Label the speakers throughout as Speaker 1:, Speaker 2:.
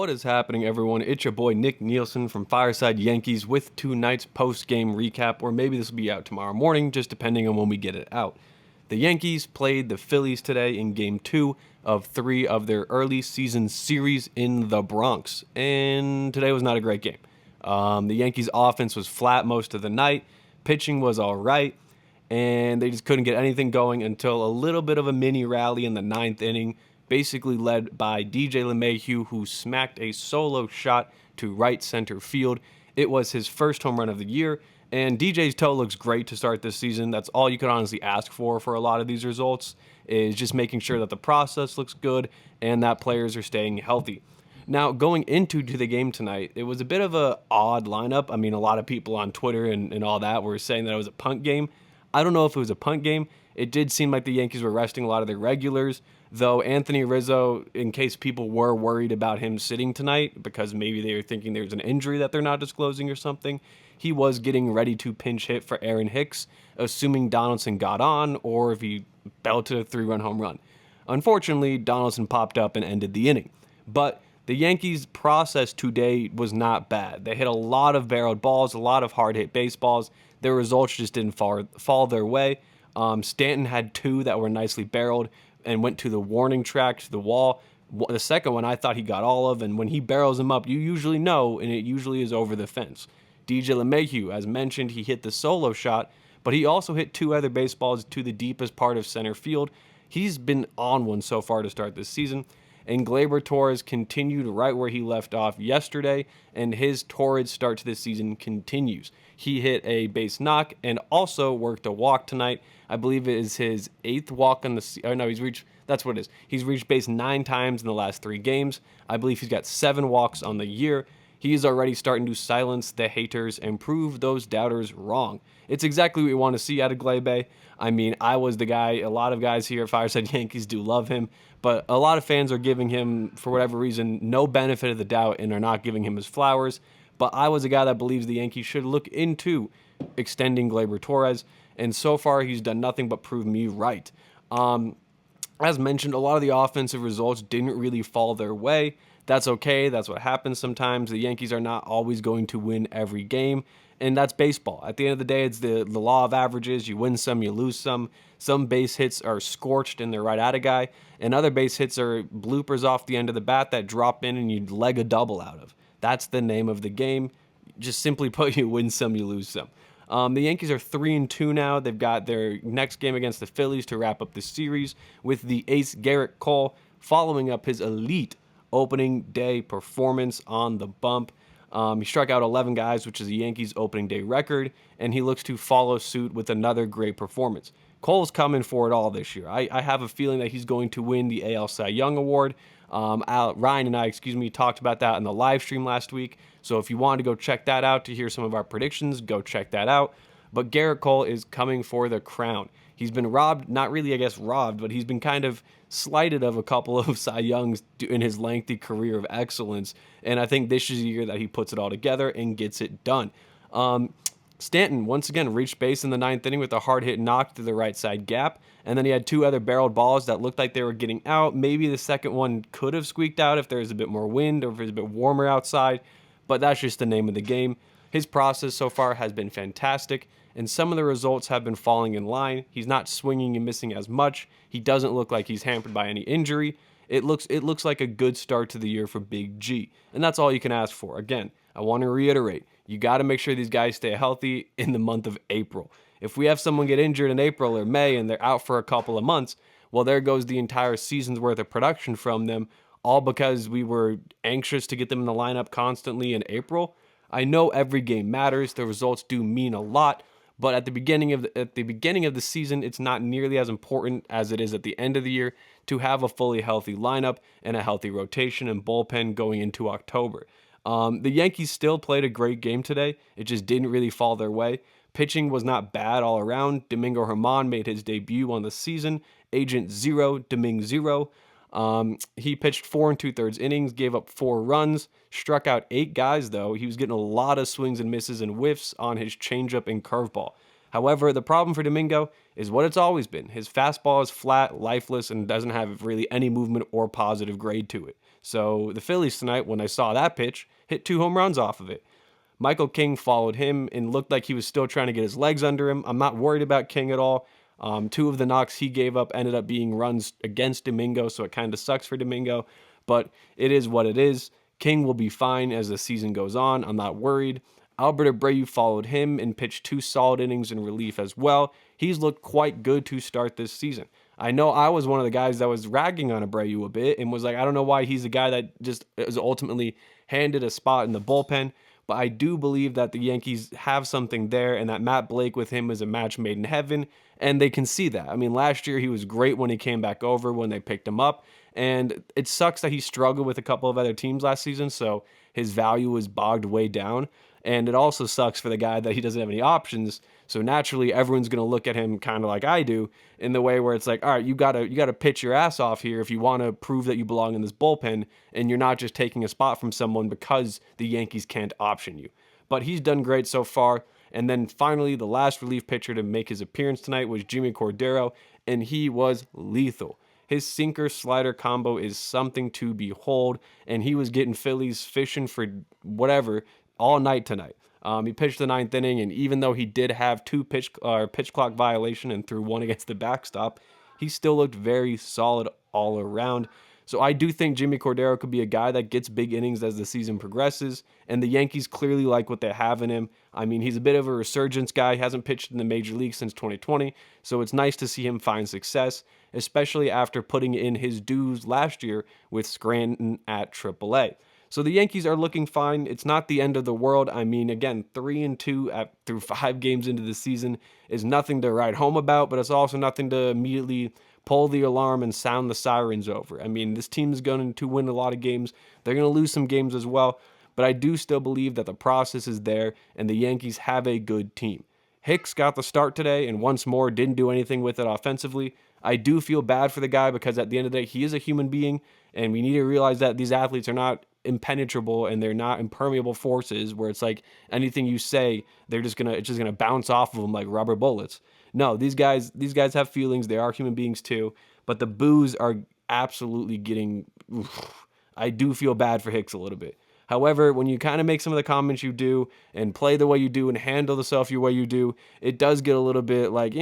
Speaker 1: What is happening, everyone? It's your boy Nick Nielsen from Fireside Yankees with tonight's post-game recap, or maybe this will be out tomorrow morning, just depending on when we get it out. The Yankees played the Phillies today in Game 2 of 3 of their early season series in the Bronx, and today was not a great game. The Yankees' offense was flat most of the night, pitching was all right, and they just couldn't get anything going until a little bit of a mini rally in the ninth inning, basically led by DJ LeMahieu, who smacked a solo shot to right center field. It was his first home run of the year, and DJ's toe looks great to start this season. That's all you could honestly ask for a lot of these results, is just making sure that the process looks good and that players are staying healthy. Now, going into the game tonight, it was a bit of a odd lineup. I mean, a lot of people on Twitter and all that were saying that it was a punt game. I don't know if it was a punt game. It did seem like the Yankees were resting a lot of their regulars, though Anthony Rizzo, in case people were worried about him sitting tonight because maybe they were thinking there's an injury that they're not disclosing or something, he was getting ready to pinch hit for Aaron Hicks, assuming Donaldson got on or if he belted a 3-run home run. Unfortunately, Donaldson popped up and ended the inning. But the Yankees' process today was not bad. They hit a lot of barreled balls, a lot of hard-hit baseballs. Their results just didn't fall their way. Stanton had 2 that were nicely barreled and went to the warning track, to the wall. The second one I thought he got all of, and when he barrels them up, you usually know, and it usually is over the fence. DJ LeMahieu, as mentioned, he hit the solo shot, but he also hit 2 other baseballs to the deepest part of center field. He's been on one so far to start this season. And Gleyber Torres continued right where he left off yesterday, and his torrid start to this season continues. He hit a base knock and also worked a walk tonight. I believe it is his 8th walk on the season. Oh, no, that's what it is. He's reached base 9 times in the last 3 games. I believe he's got 7 walks on the year. He is already starting to silence the haters and prove those doubters wrong. It's exactly what we want to see out of Gleyber. I mean, I was the guy, a lot of guys here at Fireside Yankees do love him, but a lot of fans are giving him, for whatever reason, no benefit of the doubt and are not giving him his flowers. But I was a guy that believes the Yankees should look into extending Gleyber Torres, and so far he's done nothing but prove me right. As mentioned, a lot of the offensive results didn't really fall their way. That's okay. That's what happens sometimes. The Yankees are not always going to win every game, and that's baseball. At the end of the day, it's the law of averages. You win some, you lose some. Some base hits are scorched and they're right at a guy, and other base hits are bloopers off the end of the bat that drop in and you leg a double out of. That's the name of the game. Just simply put, you win some, you lose some. The Yankees are 3-2 now. They've got their next game against the Phillies to wrap up the series with the ace Garrett Cole following up his elite opening day performance on the bump. He struck out 11 guys, which is the Yankees' opening day record, and he looks to follow suit with another great performance. Cole's coming for it all this year. I have a feeling that he's going to win the AL Cy Young Award. Ryan and I, talked about that in the live stream last week. So if you want to go check that out to hear some of our predictions, go check that out. But Garrett Cole is coming for the crown. He's been robbed, not really, I guess, robbed, but he's been kind of slighted of a couple of Cy Youngs in his lengthy career of excellence. And I think this is the year that he puts it all together and gets it done. Stanton, once again, reached base in the 9th inning with a hard-hit knock to the right side gap, and then he had 2 other barreled balls that looked like they were getting out. Maybe the second one could have squeaked out if there was a bit more wind or if it was a bit warmer outside, but that's just the name of the game. His process so far has been fantastic, and some of the results have been falling in line. He's not swinging and missing as much. He doesn't look like he's hampered by any injury. It looks like a good start to the year for Big G, and that's all you can ask for. Again, I want to reiterate, you got to make sure these guys stay healthy in the month of April. If we have someone get injured in April or May and they're out for a couple of months, well, there goes the entire season's worth of production from them, all because we were anxious to get them in the lineup constantly in April. I know every game matters. The results do mean a lot, but at the beginning of the season, it's not nearly as important as it is at the end of the year to have a fully healthy lineup and a healthy rotation and bullpen going into October. The Yankees still played a great game today. It just didn't really fall their way. Pitching was not bad all around. Domingo Germán made his debut on the season. Agent Zero, Domingue Zero. He pitched 4 2/3 innings, gave up 4 runs, struck out 8 guys, though. He was getting a lot of swings and misses and whiffs on his changeup and curveball. However, the problem for Domingo is what it's always been. His fastball is flat, lifeless, and doesn't have really any movement or positive grade to it. So the Phillies tonight, when I saw that pitch, hit 2 home runs off of it. Michael King followed him and looked like he was still trying to get his legs under him. I'm not worried about King at all. 2 of the knocks he gave up ended up being runs against Domingo, so it kind of sucks for Domingo, but it is what it is. King will be fine as the season goes on. I'm not worried. Albert Abreu followed him and pitched 2 solid innings in relief as well. He's looked quite good to start this season. I know I was one of the guys that was ragging on Abreu a bit and was like, I don't know why he's the guy that just is ultimately handed a spot in the bullpen. But I do believe that the Yankees have something there and that Matt Blake with him is a match made in heaven, and they can see that. I mean, last year he was great when he came back over when they picked him up, and it sucks that he struggled with a couple of other teams last season, so his value was bogged way down. And it also sucks for the guy that he doesn't have any options. So naturally, everyone's going to look at him kind of like I do in the way where it's like, all right, you gotta pitch your ass off here if you want to prove that you belong in this bullpen, and you're not just taking a spot from someone because the Yankees can't option you. But he's done great so far. And then finally, the last relief pitcher to make his appearance tonight was Jimmy Cordero, and he was lethal. His sinker slider combo is something to behold, and he was getting Phillies fishing for whatever all night tonight. He pitched the 9th inning, and even though he did have 2 pitch clock violation and threw 1 against the backstop, he still looked very solid all around. So I do think Jimmy Cordero could be a guy that gets big innings as the season progresses, and the Yankees clearly like what they have in him. I mean, he's a bit of a resurgence guy. He hasn't pitched in the major league since 2020, so it's nice to see him find success, especially after putting in his dues last year with Scranton at AAA. So the Yankees are looking fine. It's not the end of the world. I mean, again, 3-2 through 5 games into the season is nothing to write home about, but it's also nothing to immediately pull the alarm and sound the sirens over. I mean, this team is going to win a lot of games. They're going to lose some games as well, but I do still believe that the process is there and the Yankees have a good team. Hicks got the start today and once more didn't do anything with it offensively. I do feel bad for the guy because at the end of the day, he is a human being, and we need to realize that these athletes are not impenetrable and they're not impermeable forces where it's like anything you say, it's just gonna bounce off of them like rubber bullets. No, these guys have feelings. They are human beings too, but the boos are absolutely getting. I do feel bad for Hicks a little bit. However, when you kind of make some of the comments you do and play the way you do and handle the self your way you do, it does get a little bit like,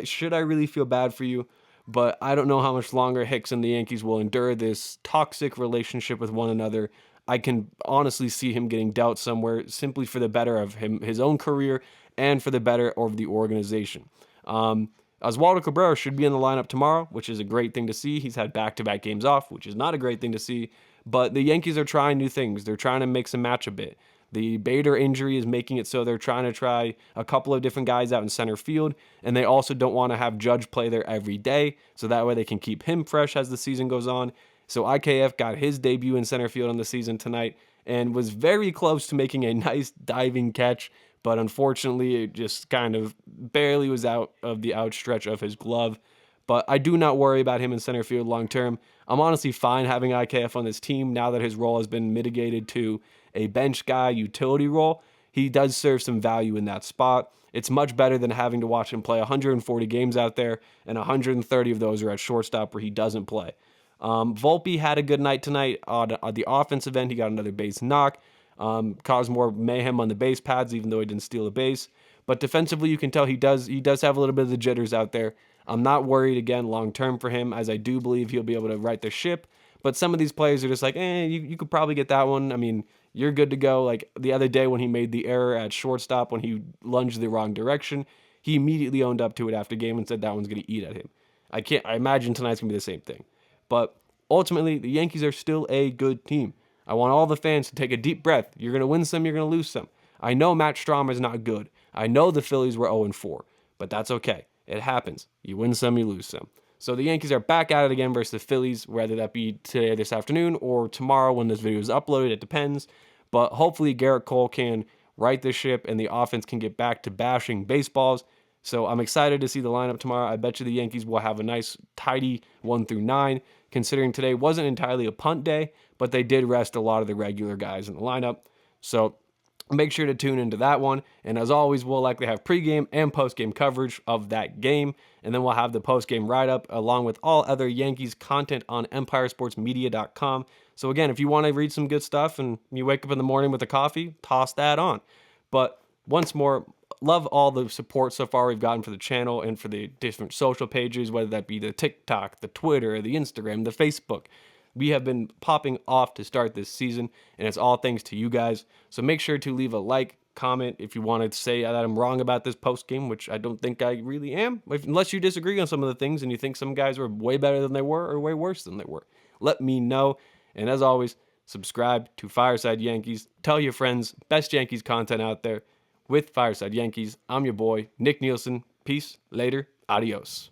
Speaker 1: should I really feel bad for you? But I don't know how much longer Hicks and the Yankees will endure this toxic relationship with one another. I can honestly see him getting dealt somewhere simply for the better of his own career, and for the better of the organization. Oswaldo Cabrera should be in the lineup tomorrow, which is a great thing to see. He's had back-to-back games off, which is not a great thing to see. But the Yankees are trying new things. They're trying to mix and match a bit. The Bader injury is making it so they're trying to try a couple of different guys out in center field, and they also don't want to have Judge play there every day, so that way they can keep him fresh as the season goes on. So IKF got his debut in center field on the season tonight and was very close to making a nice diving catch, but unfortunately it just kind of barely was out of the outstretch of his glove. But I do not worry about him in center field long term. I'm honestly fine having IKF on this team now that his role has been mitigated to a bench guy utility role. He does serve some value in that spot. It's much better than having to watch him play 140 games out there, and 130 of those are at shortstop where he doesn't play. Volpe had a good night tonight on the offensive end. He got another base knock, caused more mayhem on the base pads, even though he didn't steal a base. But defensively, you can tell he does have a little bit of the jitters out there. I'm not worried again long term for him, as I do believe he'll be able to right the ship. But some of these players are just like, you could probably get that one. I mean, you're good to go. Like the other day when he made the error at shortstop when he lunged the wrong direction, he immediately owned up to it after game and said that one's going to eat at him. I imagine tonight's going to be the same thing. But ultimately, the Yankees are still a good team. I want all the fans to take a deep breath. You're going to win some, you're going to lose some. I know Matt Strom is not good. I know the Phillies were 0-4, but that's okay. It happens. You win some, you lose some. So the Yankees are back at it again versus the Phillies, whether that be today, this afternoon, or tomorrow when this video is uploaded. It depends. But hopefully Garrett Cole can right the ship and the offense can get back to bashing baseballs. So I'm excited to see the lineup tomorrow. I bet you the Yankees will have a nice, tidy 1-9, considering today wasn't entirely a punt day, but they did rest a lot of the regular guys in the lineup. So make sure to tune into that one. And as always, we'll likely have pregame and postgame coverage of that game. And then we'll have the postgame write-up along with all other Yankees content on EmpireSportsMedia.com. So again, if you want to read some good stuff and you wake up in the morning with a coffee, toss that on. But once more, love all the support so far we've gotten for the channel and for the different social pages, whether that be the TikTok, the Twitter, the Instagram, the Facebook. We have been popping off to start this season, and it's all thanks to you guys. So make sure to leave a like, comment if you want to say that I'm wrong about this post game, which I don't think I really am, unless you disagree on some of the things and you think some guys were way better than they were or way worse than they were. Let me know. And as always, subscribe to Fireside Yankees. Tell your friends, best Yankees content out there with Fireside Yankees. I'm your boy, Nick Nielsen. Peace, later, adios.